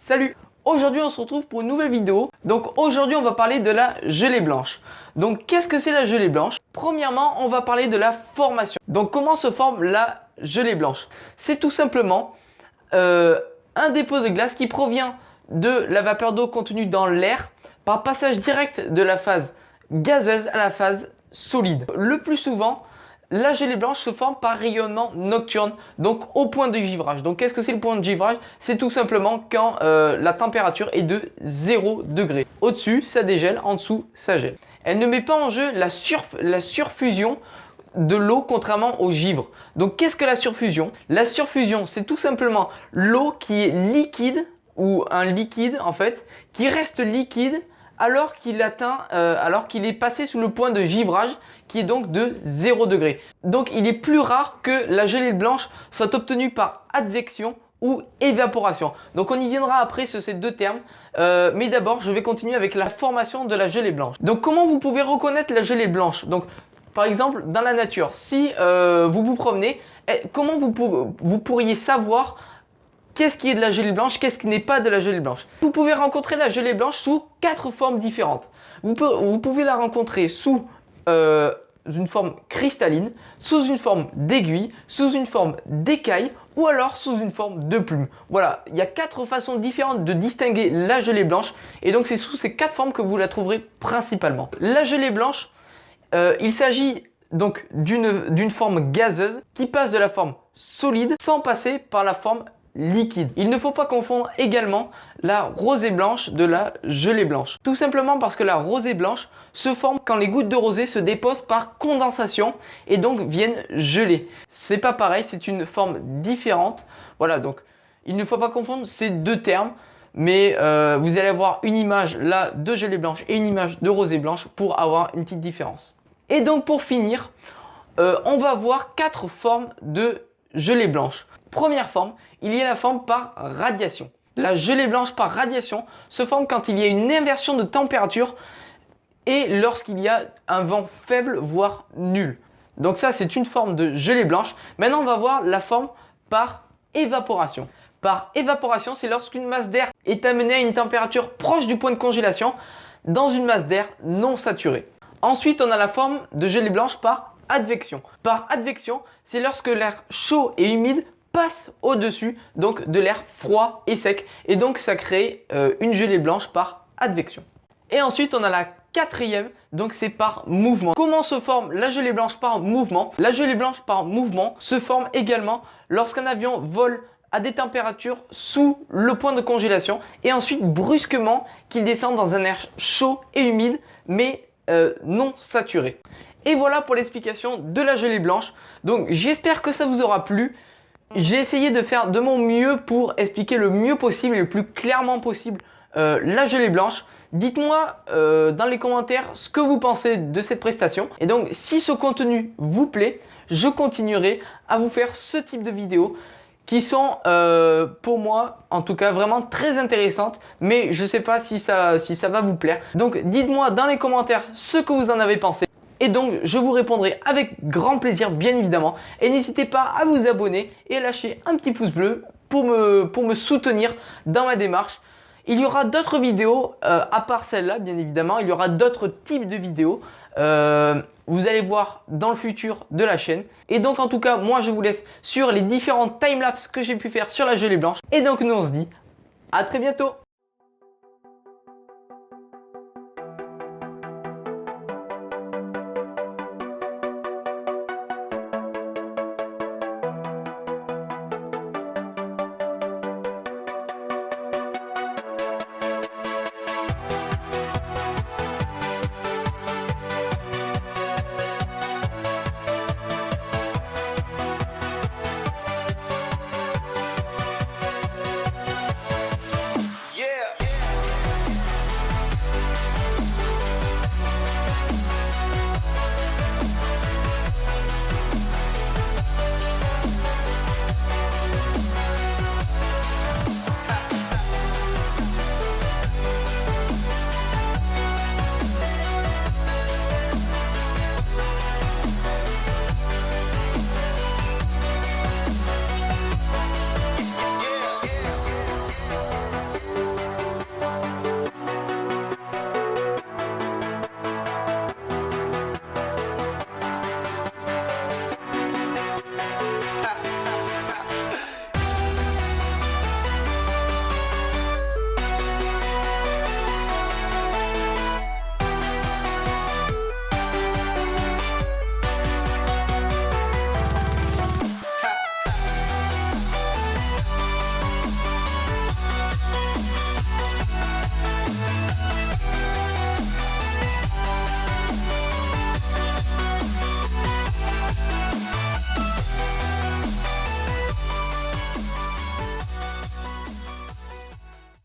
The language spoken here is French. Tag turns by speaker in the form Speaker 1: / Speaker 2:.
Speaker 1: Salut! Aujourd'hui on se retrouve pour une nouvelle vidéo. Donc aujourd'hui on va parler de la gelée blanche. Donc qu'est-ce que c'est la gelée blanche? Premièrement on va parler de la formation. Donc comment se forme la gelée blanche? C'est tout simplement un dépôt de glace qui provient de la vapeur d'eau contenue dans l'air par passage direct de la phase gazeuse à la phase solide. Le plus souvent, la gelée blanche se forme par rayonnement nocturne, donc au point de givrage. Donc qu'est-ce que c'est le point de givrage? C'est tout simplement quand la température est de 0 degré. Au-dessus, ça dégèle, en dessous, ça gèle. Elle ne met pas en jeu la surfusion de l'eau contrairement au givre. Donc qu'est-ce que la surfusion? La surfusion, c'est tout simplement l'eau qui est liquide ou un liquide en fait, qui reste liquide alors qu'il est passé sous le point de givrage qui est donc de 0 degré. Donc il est plus rare que la gelée blanche soit obtenue par advection ou évaporation. Donc on y viendra après sur ces deux termes, mais d'abord je vais continuer avec la formation de la gelée blanche. Donc comment vous pouvez reconnaître la gelée blanche? Donc par exemple dans la nature, si vous vous promenez, comment vous pourriez savoir qu'est-ce qui est de la gelée blanche, qu'est-ce qui n'est pas de la gelée blanche? Vous pouvez rencontrer la gelée blanche sous 4 formes différentes. Vous pouvez la rencontrer sous une forme cristalline, sous une forme d'aiguille, sous une forme d'écaille ou alors sous une forme de plume. Voilà, il y a 4 façons différentes de distinguer la gelée blanche et donc c'est sous ces 4 formes que vous la trouverez principalement. La gelée blanche, il s'agit donc d'une forme gazeuse qui passe de la forme solide sans passer par la forme liquide. Il ne faut pas confondre également la rosée blanche de la gelée blanche. Tout simplement parce que la rosée blanche se forme quand les gouttes de rosée se déposent par condensation et donc viennent geler. C'est pas pareil, c'est une forme différente. Voilà, donc il ne faut pas confondre ces deux termes, mais vous allez avoir une image là de gelée blanche et une image de rosée blanche pour avoir une petite différence. Et donc pour finir, on va voir 4 formes de gelée blanche. Première forme, il y a la forme par radiation. La gelée blanche par radiation se forme quand il y a une inversion de température et lorsqu'il y a un vent faible voire nul. Donc ça c'est une forme de gelée blanche. Maintenant on va voir la forme par évaporation. Par évaporation, c'est lorsqu'une masse d'air est amenée à une température proche du point de congélation dans une masse d'air non saturée. Ensuite on a la forme de gelée blanche par advection. Par advection, c'est lorsque l'air chaud et humide passe au-dessus donc de l'air froid et sec et donc ça crée une gelée blanche par advection. Et ensuite on a la quatrième, donc c'est par mouvement. Comment se forme la gelée blanche par mouvement? La gelée blanche par mouvement se forme également lorsqu'un avion vole à des températures sous le point de congélation et ensuite brusquement qu'il descend dans un air chaud et humide mais non saturé. Et voilà pour l'explication de la gelée blanche. Donc j'espère que ça vous aura plu. J'ai essayé de faire de mon mieux pour expliquer le mieux possible et le plus clairement possible la gelée blanche. Dites-moi dans les commentaires ce que vous pensez de cette prestation. Et donc si ce contenu vous plaît, je continuerai à vous faire ce type de vidéos qui sont pour moi en tout cas vraiment très intéressantes, mais je ne sais pas si ça va vous plaire. Donc dites-moi dans les commentaires ce que vous en avez pensé. Et donc je vous répondrai avec grand plaisir bien évidemment. Et n'hésitez pas à vous abonner et à lâcher un petit pouce bleu pour me soutenir dans ma démarche. Il y aura d'autres vidéos à part celle-là bien évidemment. Il y aura d'autres types de vidéos. Vous allez voir dans le futur de la chaîne. Et donc en tout cas moi je vous laisse sur les différents timelapses que j'ai pu faire sur la gelée blanche. Et donc nous on se dit à très bientôt.